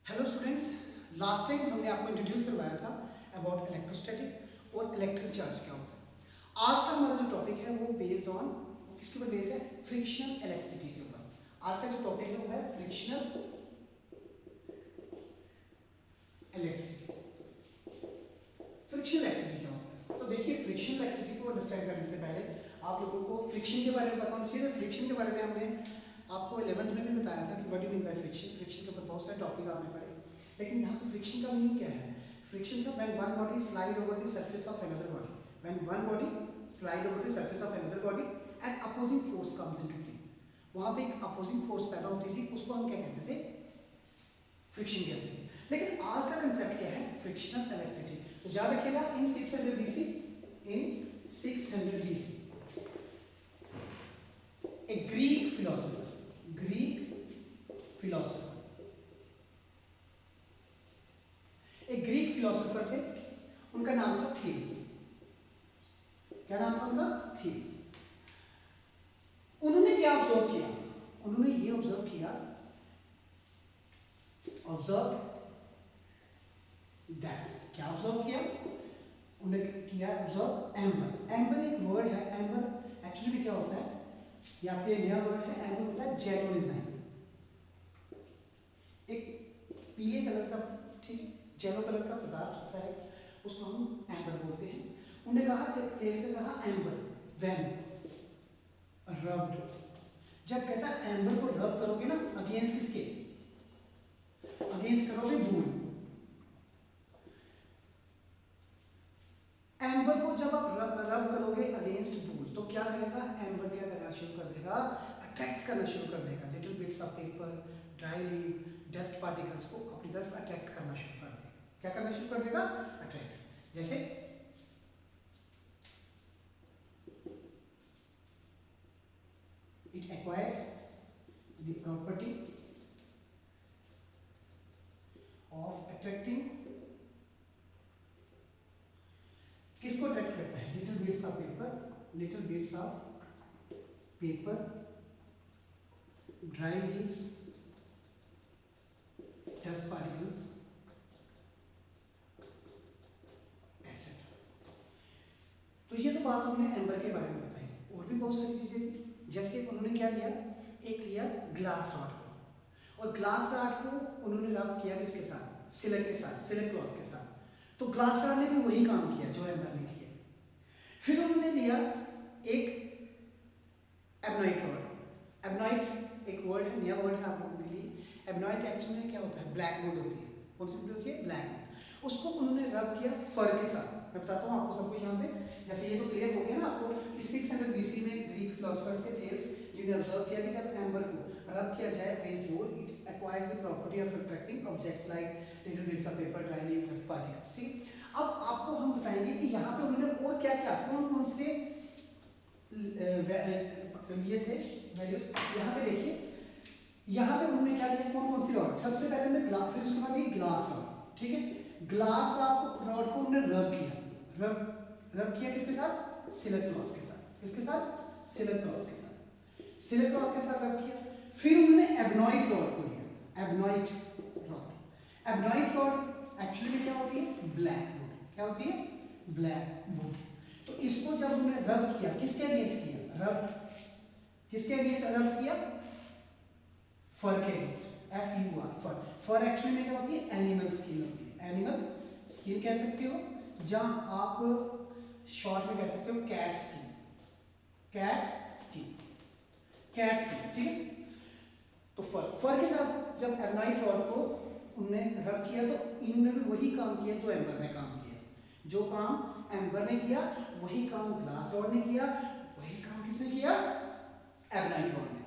Hello students, last time हमने आपको introduce करवाया था अबाउट इलेक्ट्रोस्टैटिक और इलेक्ट्रिक चार्ज क्या होता है। आज का हमारा जो टॉपिक है वो बेस्ड ऑन किसके ऊपर बेस्ड है? फ्रिक्शनल इलेक्ट्रिसिटी के ऊपर। आज का जो टॉपिक है वो है फ्रिक्शनल इलेक्ट्रिसिटी। फ्रिक्शनल इलेक्ट्रिसिटी क्या होता है? तो देखिए, फ्रिक्शनल इलेक्ट्रिसिटी को अंडरस्टैंड करने से पहले आप लोगों को फ्रिक्शन के बारे में पता होना चाहिए। फ्रिक्शन के बारे में हमने आपको 11th में भी बताया था कि what do mean by friction. Friction के ऊपर बहुत सारे टॉपिक आपने पढ़े, लेकिन यहाँ पे फ्रिक्शन का मीनिंग क्या है? फ्रिक्शन का when one body slide over the surface of another body, when one body slide over the surface of another body and opposing force comes into play. वहां पे एक अपोजिंग फोर्स पैदा होती थी, उसको हम क्या कहते थे? फ्रिक्शन कहते थे। लेकिन आज का कंसेप्ट क्या है? Frictional electricity. तो याद रखिएगा, इन 600 BC, in 600 BC a Greek philosopher एक ग्रीक फिलोसोफर थे, उनका नाम था थेल्स। क्या नाम था उनका? थेल्स। उन्होंने क्या ऑब्जर्व किया? उन्होंने ये ऑब्जर्व किया, क्या ऑब्जर्व किया? उन्होंने किया ऑब्जर्व एम्बर। एम्बर एक वर्ड है। एम्बर एक्चुअली में क्या होता है? ये आपके नया वर्ड है। एम्बर होता है जेलो डिजाइन, एक पीले कलर का, ठीक है, जेलो कलर का पदार्थ होता है, उसको हम एम्बर बोलते हैं। उन्होंने कहा, सेल्स ने कहा एम्बर व्हेन रब्ड, जब कहता है एम्बर को रब करोगे ना, अगेंस्ट किसके? अगेंस्ट करोगे वूल। एम्बर को जब आप रब करोगे अगेंस्ट वूल, तो क्या करेगा? एम्बर क्या करना शुरू कर देगा? अट्रैक्ट करना शुरू कर देगा। Little bits of paper, dry leaf, dust particles को अपनी तरफ अट्रैक्ट करना शुरू कर देगा। क्या करना शुरू कर देगा? अट्रैक्ट। जैसे it acquires the property of attracting, किसको अट्रैक्ट करता है? Little bits of paper, dry leaves, dust particles etcetera. तो ये तो बात उन्होंने एम्बर के बारे में बताई। और भी बहुत सारी चीजें थी, जैसे उन्होंने क्या लिया? एक लिया ग्लास रॉड को, और ग्लास रॉड को उन्होंने रब किया किसके साथ? सिलिक के साथ, सिलिक क्लॉथ के साथ। तो ग्लास रॉड ने भी वही काम किया जो एम्बर ने किया। फिर उन्होंने लिया एक एबनाइट रॉड। एबनाइट एक वर्ड है, नया वर्ड है आप लोगों के लिए। एबनाइट एक्चुअली में क्या होता है? ब्लैक वुड होती है। कौन सी वुड होती है? Black would. उसको उन्होंने रब किया फर के साथ। मैं बताता हूँ आपको सब कुछ यहाँ पे। जैसे ये तो क्लियर हो गया ना आपको कि 600 BC में ग्रीक फिलोसोफर थे थेल्स, जिन्होंने ऑब्जर्व किया कि जब एम्बर को रब किया जाए against would, it acquires the property of attracting objects like little bits of paper, dry leaf, dust particles. ठीक, अब आपको हम बताएंगे कि यहाँ पे उन्होंने और क्या क्या, कौन कौन से लिए थे वैल्यूज। यहाँ पे देखिए, यहाँ पे उन्होंने क्या किया? कौन कौन सी रॉड? सबसे पहले उन्होंने ग्लास, फिर उसके बाद ये ग्लास रॉड। ठीक है, ग्लास रॉड को उन्होंने रब किया। रब किया किसके साथ? सिलिक क्लॉथ के साथ। किसके साथ? सिलिक क्लॉथ के साथ। सिलिक क्लॉथ के साथ रब किया। फिर उन्होंने एबनाइट रॉड को लिया। एबनाइट रॉड एक्चुअली में क्या होती है? Black would. क्या होती है? Black would. तो इसको जब उन्होंने रब किया, किसके अगेंस्ट किया? रब किसके अगेंस्ट रब किया? फर के अगेंस्ट। FUR, फर। फर एक्चुअली में क्या होती है? एनिमल स्किन होती है। एनिमल स्किन कह सकते हो, जहां आप शॉर्ट में कह सकते हो कैट स्किन। कैट स्किन, ठीक है। तो फर के साथ जब एबनाइट रॉड को उन्होंने रब किया, तो इन्होंने भी वही काम किया जो एम्बर ने काम किया। जो काम एम्बर ने किया वही काम ग्लास रॉड ने किया, वही काम किसने किया? एबनाइट रॉड ने।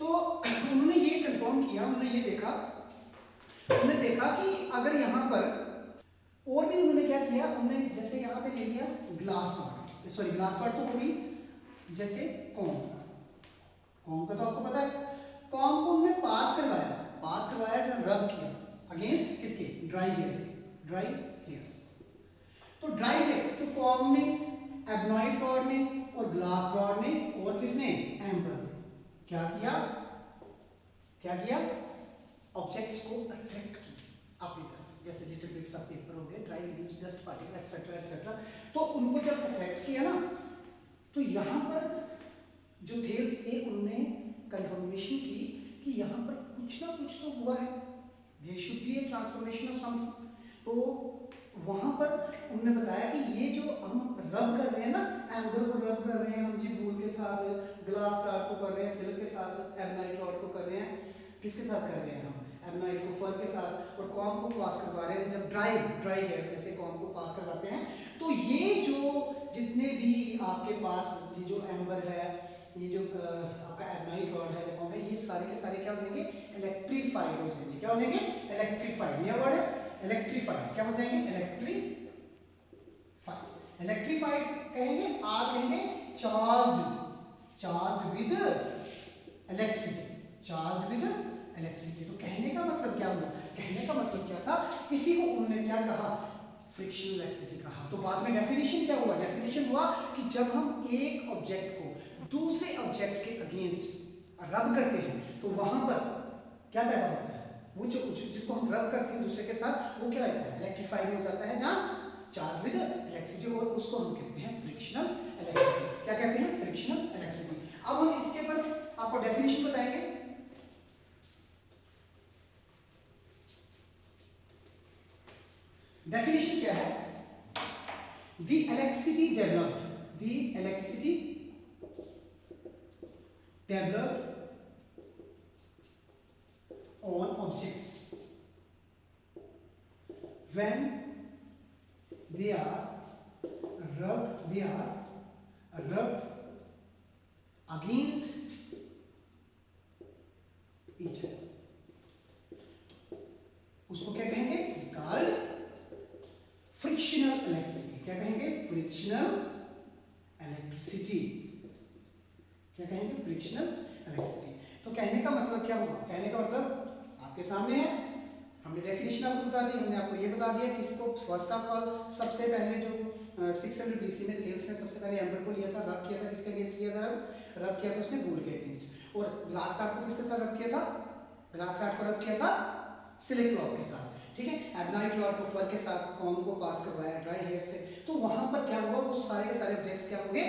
तो उन्होंने ये कंफर्म किया, उन्होंने देखा कि अगर यहाँ पर और भी उन्होंने क्या किया? उन्होंने जैसे यहाँ पे ले लिया ग्लास रॉड तो होगी, जैसे कॉम का तो आपको पता है, कॉम को उन्होंने पास करवाया जब रब किया अगेंस्ट किसके? Dry hairs. तो ड्राई हेयर तो कॉम ने, एबनाइट रॉड ने और ग्लास रॉड ने और किसने? एम्बर ने क्या किया? ऑब्जेक्ट्स को अट्रैक्ट किया। Etcetera etcetera. तो उनको जब अट्रैक्ट किया ना, तो यहाँ पर जो थेल्स थे उन्होंने कंफर्मेशन की कि यहाँ पर कुछ ना कुछ तो हुआ है, there should be a transformation of something. तो वहाँ पर उन्होंने बताया कि ये जो हम रब कर रहे हैं ना, एम्बर को रब कर रहे हैं हम जी वूल के साथ, ग्लास रॉड को कर रहे हैं सिल्क के साथ, एबनाइट रॉड को कर रहे हैं, किसके साथ कर रहे हैं हम, एबनाइट को फर के साथ, और कॉम को पास करवा रहे हैं जब ड्राई हेयर में से कॉम को पास करवाते हैं। तो ये जो जितने भी आपके पास ये जो एम्बर है, ये जो आपका एबनाइट रॉड है, कॉम है, ये सारे के सारे क्या हो जाएंगे, इलेक्ट्रीफाइड हो जाएंगे। क्या हो जाएंगे, इलेक्ट्रीफाइड। ये वर्ड है इलेक्ट्रीफाइड, क्या हो जाएंगे, इलेक्ट्रीफाइड। इलेक्ट्रीफाइड कहेंगे, आर कहेंगे charged with electricity, charged with electricity. तो कहने का मतलब क्या हुआ, कहने का मतलब क्या था, इसी को उन्होंने क्या कहा, फ्रिक्शनल इलेक्ट्रिसिटी कहा। तो बाद में डेफिनेशन क्या हुआ, डेफिनेशन हुआ कि जब हम एक ऑब्जेक्ट को दूसरे ऑब्जेक्ट के अगेंस्ट रब करते हैं तो वहां पर क्या पैदा होता है, वो जो जिसको हम रब करते हैं दूसरे के साथ, वो क्या होता है, इलेक्ट्रीफाइड हो जाता है, जहाँ चार्ज विद इलेक्ट्रिसिटी, और उसको हम कहते हैं फ्रिक्शनल इलेक्ट्रिसिटी। क्या कहते हैं, फ्रिक्शनल इलेक्ट्रिसिटी। अब हम इसके ऊपर आपको डेफिनेशन बताएंगे। डेफिनेशन क्या है, the electricity developed on objects when they are rubbed against each other, उसको क्या कहेंगे, इट्स कॉल्ड फ्रिक्शनल इलेक्ट्रिसिटी। क्या कहेंगे, फ्रिक्शनल इलेक्ट्रिसिटी। क्या कहेंगे, फ्रिक्शनल इलेक्ट्रिसिटी। तो कहने का मतलब क्या हुआ, कहने का मतलब आपके सामने है, हमने डेफिनेशन आपको बता दी, हमने आपको ये बता दिया किसको, फर्स्ट ऑफ ऑल सबसे पहले जो 600 BC में थेल्स ने सबसे पहले एम्बर को लिया था, रब किया था, किसके अगेंस्ट किया था, रब किया था उसने वूल के अगेंस्ट। और ग्लास रॉड को किसके साथ रब किया था, ग्लास रॉड को रब किया था सिल्क क्लॉथ के साथ, ठीक है। एबनाइट रॉड को फर के साथ, कॉम को पास करवाया ड्राई हेयर से। तो वहां पर क्या हुआ, वो सारे के सारे ऑब्जेक्ट्स क्या होंगे,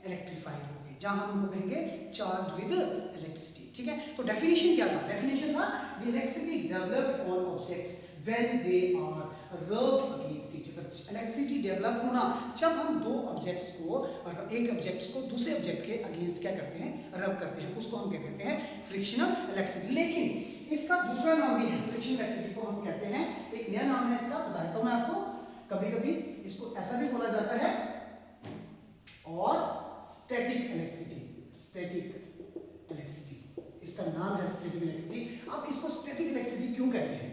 इलेक्ट्रीफाइड हो गए, जहां हम उनको कहेंगे चार्ज्ड विद इलेक्ट्रिसिटी, ठीक है। तो डेफिनेशन क्या था, डेफिनेशन था the electricity developed on objects when they are rubbed against each other. Electricity develop होना जब हम दो ऑब्जेक्ट्स को, एक ऑब्जेक्ट्स को दूसरे ऑब्जेक्ट के अगेंस्ट क्या करते हैं, रब करते हैं, उसको हम क्या कहते हैं, फ्रिक्शनल इलेक्ट्रिसिटी। लेकिन इसका दूसरा नाम भी है, फ्रिक्शनल इलेक्ट्रिसिटी को हम कहते हैं, एक नया नाम है इसका, बता देता हूं मैं आपको। कभी कभी इसको ऐसा भी बोला जाता है, और स्टैटिक इलेक्ट्रिसिटी, स्टैटिक इलेक्ट्रिसिटी, इसका नाम है स्टैटिक इलेक्ट्रिसिटी। अब इसको स्टैटिक इलेक्ट्रिसिटी क्यों कहते हैं,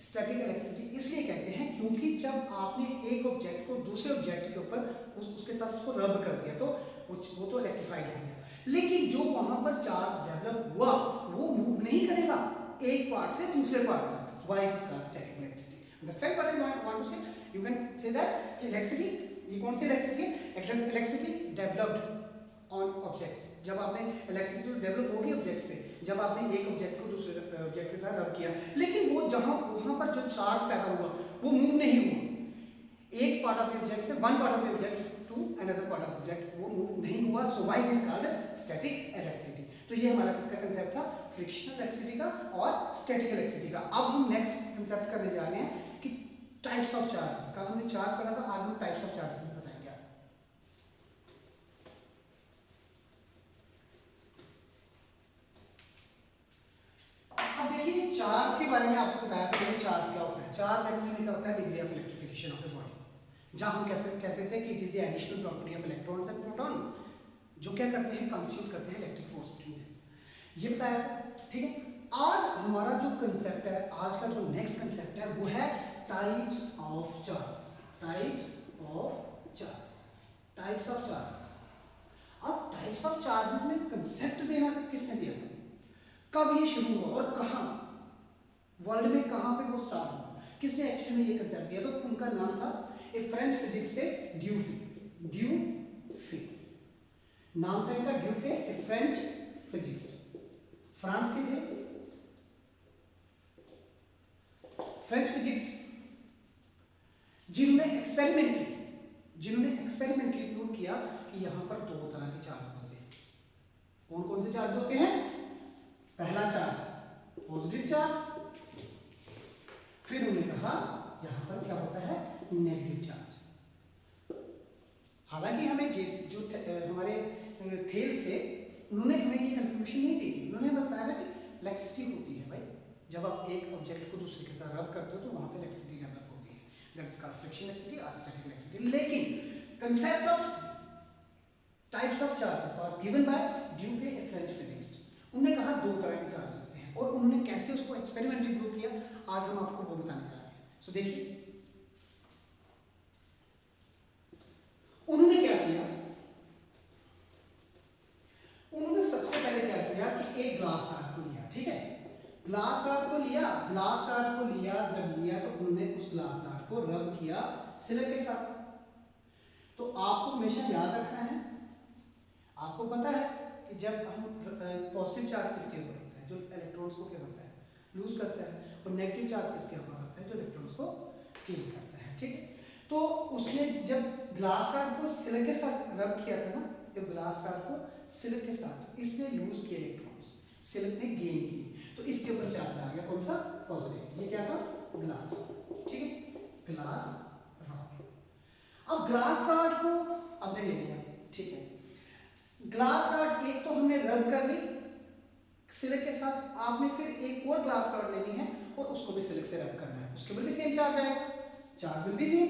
स्टैटिक इलेक्ट्रिसिटी इसलिए कहते हैं क्योंकि जब आपने एक ऑब्जेक्ट को दूसरे ऑब्जेक्ट के ऊपर उसके साथ उसको रब कर दिया तो वो तो इलेक्ट्रीफाइड हो गया, लेकिन जो वहां पर चार्ज डेवलप हुआ वो मूव नहीं करेगा एक पार्ट से दूसरे पार्ट तक। Why it is called static electricity. Understand what I want to say, you can say that कि इलेक्ट्रिसिटी, ये कौन सी इलेक्ट्रिसिटी है, इलेक्ट्रिसिटी डेवलप्ड ऑन ऑब्जेक्ट्स। जब आपने इलेक्ट्रिसिटी डेवलप होगी ऑब्जेक्ट्स पे, जब आपने एक ऑब्जेक्ट को दूसरे ऑब्जेक्ट के साथ रब किया, लेकिन वो जहां वहां पर जो चार्ज पैदा हुआ वो मूव नहीं हुआ एक पार्ट ऑफ ऑब्जेक्ट से, one part of object to another part of object, वो मूव नहीं हुआ। So why it is called static electricity. तो ये हमारा किसका कंसेप्ट था, फ्रिक्शनल इलेक्ट्रिसिटी का और स्टैटिक इलेक्ट्रिसिटी का। अब हम नेक्स्ट कंसेप्ट करने जा रहे हैं कि टाइप्स ऑफ चार्जेस। कल हमने चार्ज पढ़ा था, आज हम टाइप्स ऑफ चार्जेस बताएंगे आपको। अब देखिए चार्ज के बारे में आपको बताया था कि चार्ज क्या होता है। चार्ज एक्चुअली क्या होता है, degree of electrification of the body, जहां हम कैसे कहते थे कि it is the additional property of electrons and protons, जो क्या करते हैं, कंस्टिट्यूट करते हैं इलेक्ट्रिक फोर्स बिटवीन देम, ये बताया था, ठीक है। आज हमारा जो कंसेप्ट है, आज का जो नेक्स्ट कंसेप्ट है वो है types of charges, types of charges, types of charges. अब टाइप्स ऑफ चार्जेस में कंसेप्ट देना किसने दिया था, कब ये शुरू हुआ और कहां, वर्ल्ड में कहां पे वो स्टार्ट हुआ, किसने एक्चुअली में ये कंसेप्ट दिया? तो उनका नाम था, एक फ्रेंच फिजिक्स से ड्यूफे, ड्यूफे नाम था इनका, ड्यूफे, एक फ्रेंच फिजिक्स, फ्रांस के थे, फ्रेंच फिजिक्स, जिन्होंने एक्सपेरिमेंट किए एक्सपेरिमेंटली प्रूव किया कि यहाँ पर दो तरह के चार्ज होते हैं। कौन कौन से चार्ज होते हैं? पहला चार्ज पॉजिटिव चार्ज, फिर उन्होंने कहा यहाँ पर क्या होता है? Negative charge. हालांकि हमें जो हमारे थेल्स से उन्होंने हमें ये कंफर्मेशन नहीं दी थी। उन्होंने बताया था कि लैक्सिटी होती है भाई, जब आप एक ऑब्जेक्ट को दूसरे के साथ रब करते हो तो वहां पे लैक्सिटी डेवलप होती है, that is called friction electricity और स्टैटिक लैक्सिटी। लेकिन concept of types of charges was given by Dufay, a French physicist. उन्होंने कहा दो तरह के चार्ज होते हैं और उन्होंने कैसे उसको एक्सपेरिमेंटली प्रूव किया, आज हम आपको वो बताने जा रहे हैं। सो देखिए उन्होंने क्या किया, उन्होंने सबसे पहले क्या किया कि एक ग्लास कार्ड को लिया, ठीक है, ग्लास कार्ड को लिया, ग्लास कार्ड को लिया, जब लिया तो उन्होंने उस ग्लास कार्ड को रब किया सिलर के साथ। तो आपको हमेशा याद रखना है, आपको पता है कि जब हम पॉजिटिव चार्ज किसके ऊपर होता है? जो इलेक्ट्रॉन्स को क्या करता है? लूज करता है। और नेगेटिव चार्ज किसके ऊपर होता है? जो इलेक्ट्रॉन्स को गेन करता है, ठीक है। तो उसने जब ग्लास कार्ड को सिलर के साथ रब किया था ना, जब ग्लास कार्ड को सिलर के साथ, इसने लूज किए इलेक्ट्रॉन्स, सिलर ने गेन की, तो इसके ऊपर चार्ज आ गया कौन सा? पॉजिटिव। ये क्या था? ग्लास, ठीक है, ग्लास रॉड। अब ग्लास कार्ड को आपने ले लिया, ठीक है, ग्लास कार्ड एक तो हमने रब कर दी सिलक के साथ, आपने फिर एक और ग्लास कार्ड लेनी है और उसको भी सिलक से रब करना है, उसके ऊपर भी सेम चार्ज आएगा, चार्ज विल बी सेम।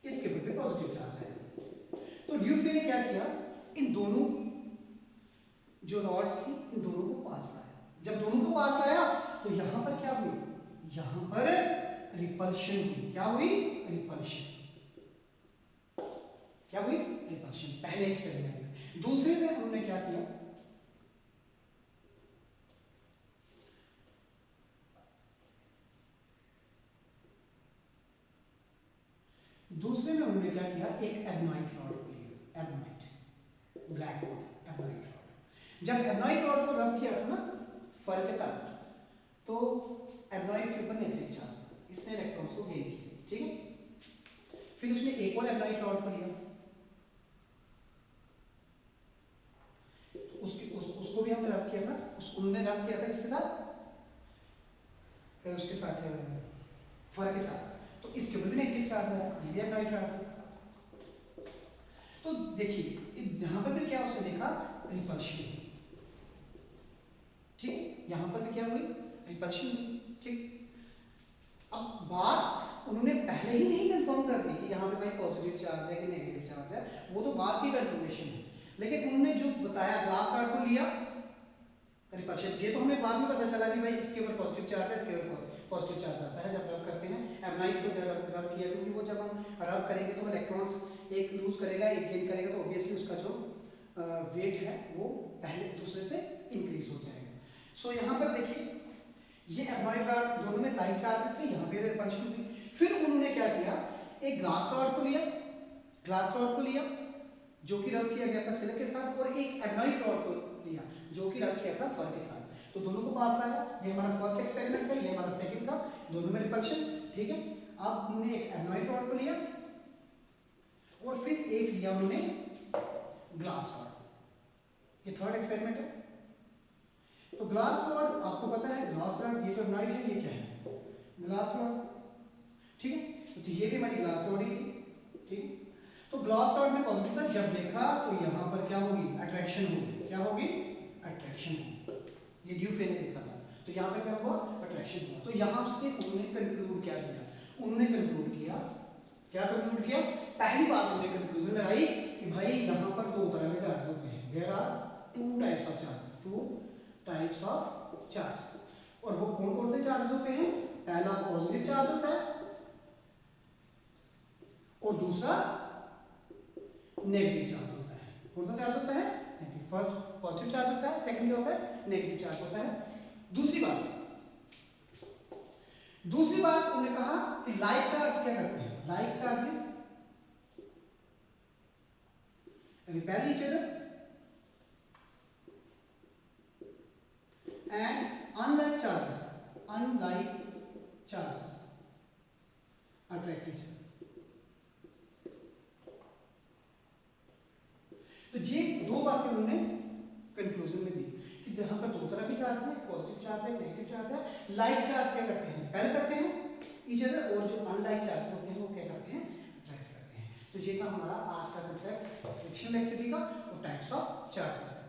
इसके ऊपर भी पॉजिटिव चार्ज आएगा। तो ड्यूफे ने क्या किया, इन दोनों जो रॉड्स थी इन दोनों को पास लाया। जब दोनों को पास लाया तो यहां पर क्या हुई? यहां पर रिपल्शन हुई। क्या हुई? रिपल्शन। क्या हुई? रिपल्शन, पहले एक्सपेरिमेंट में। दूसरे में उन्होंने क्या किया, दूसरे में उन्होंने क्या किया, एक एबनाइट रॉड को लिया, एबनाइट, ब्लैक रॉड, एबनाइट रॉड। जब एबनाइट रॉड को रब किया था ना फर के साथ, तो एबनाइट के ऊपर नेगेटिव चार्ज था, इसने इलेक्ट्रॉन्स को गेन किया, ठीक है। फिर उसने एक और एबनाइट रॉड को लिया, तो उसको भी हमने रब किया था, उन्होंने रब किया था किसके साथ? उसके साथ फर के साथ, तो इसके ऊपर भी नेगेटिव चार्ज है, ये भी एबनाइट रॉड था। तो देखिए यहां पर भी क्या उसने देखा, रिपल्शन, ठीक, यहां पर भी क्या हुई, रिपल्शन, ठीक। अब बात उन्होंने पहले ही नहीं कंफर्म कर दी कि यहाँ पे भाई पॉजिटिव चार्ज है कि नेगेटिव चार्ज है, वो तो बाद की कंफर्मेशन है। लेकिन उन्होंने जो बताया, ग्लास कार्ड को लिया, रिपल्शन, ये तो हमें बाद में पता चला कि भाई इसके ऊपर पॉजिटिव चार्ज है, इसके ऊपर पॉजिटिव चार्ज आता है जब रब करते हैं। एबनाइट को जब रब किया, क्योंकि वो जब हम रब करेंगे तो इलेक्ट्रॉन्स एक लूज करेगा एक गेन करेगा, तो ऑब्वियसली उसका जो वेट है वो पहले दूसरे से इंक्रीज हो जाएगा। सो यहाँ पर देखिए ये एबनाइट रॉड दोनों में लाइक चार्जेस थे, यहाँ पे रिपल्शन थी। फिर उन्होंने क्या किया, एक ग्लास रॉड को लिया, ग्लास रॉड को लिया जो कि रब किया गया था सिलक के साथ, और एक एबनाइट रॉड को लिया जो कि रब किया था फर के साथ, तो दोनों को पास लाया। ये हमारा फर्स्ट एक्सपेरिमेंट था, ये हमारा सेकंड था, दोनों में रिपल्शन, ठीक है। अब उन्होंने एक एबनाइट रॉड को लिया और फिर एक लिया उन्होंने ग्लास रॉड, ये थर्ड एक्सपेरिमेंट है। तो ग्लास रॉड आपको पता है, ग्लास रॉड ये तो एबनाइट है, ये क्या है, ग्लास रॉड, ठीक है। तो ये भी हमारी ग्लास रॉड ही थी, ठीक है। तो ग्लास रॉड में पॉजिटिव था, जब देखा तो यहाँ पर क्या होगी, अट्रैक्शन होगी, क्या होगी, अट्रैक्शन होगी। ये ड्यूफे ने देखा था, तो यहाँ पे क्या हुआ, अट्रैक्शन हुआ। तो यहाँ से उन्होंने कंक्लूड क्या किया, उन्होंने कंक्लूड किया, क्या कंक्लूड किया, पहली बात उन्होंने कंक्लूजन लगाई कि भाई यहाँ पर दो तरह के चार्ज होते हैं, there are two types of charges, two types of charge. और वो कौन कौन से चार्ज होते हैं, पहला पॉजिटिव चार्ज होता है और दूसरा नेगेटिव चार्ज होता है। कौन सा चार्ज होता है, नेगेटिव। फर्स्ट पॉजिटिव चार्ज होता है, सेकंड क्या होता है, नेगेटिव चार्ज होता है। दूसरी बात उन्होंने कहा कि लाइक चार्ज क्या करते हैं, like charges repel each other and unlike charges attract each other. तो ये दो बातें उन्होंने कंक्लूजन में दी कि यहाँ पर दो तरह के चार्ज है, पॉजिटिव चार्ज है, नेगेटिव चार्ज है। लाइक चार्ज क्या करते हैं, रिपेल करते हैं ईच अदर, और जो अनलाइक चार्ज होते हैं वो क्या करते हैं, अट्रैक्ट करते हैं। तो ये था हमारा आज का कंसेप्ट फ्रिक्शनल इलेक्ट्रिसिटी का और टाइप्स ऑफ चार्जेस का।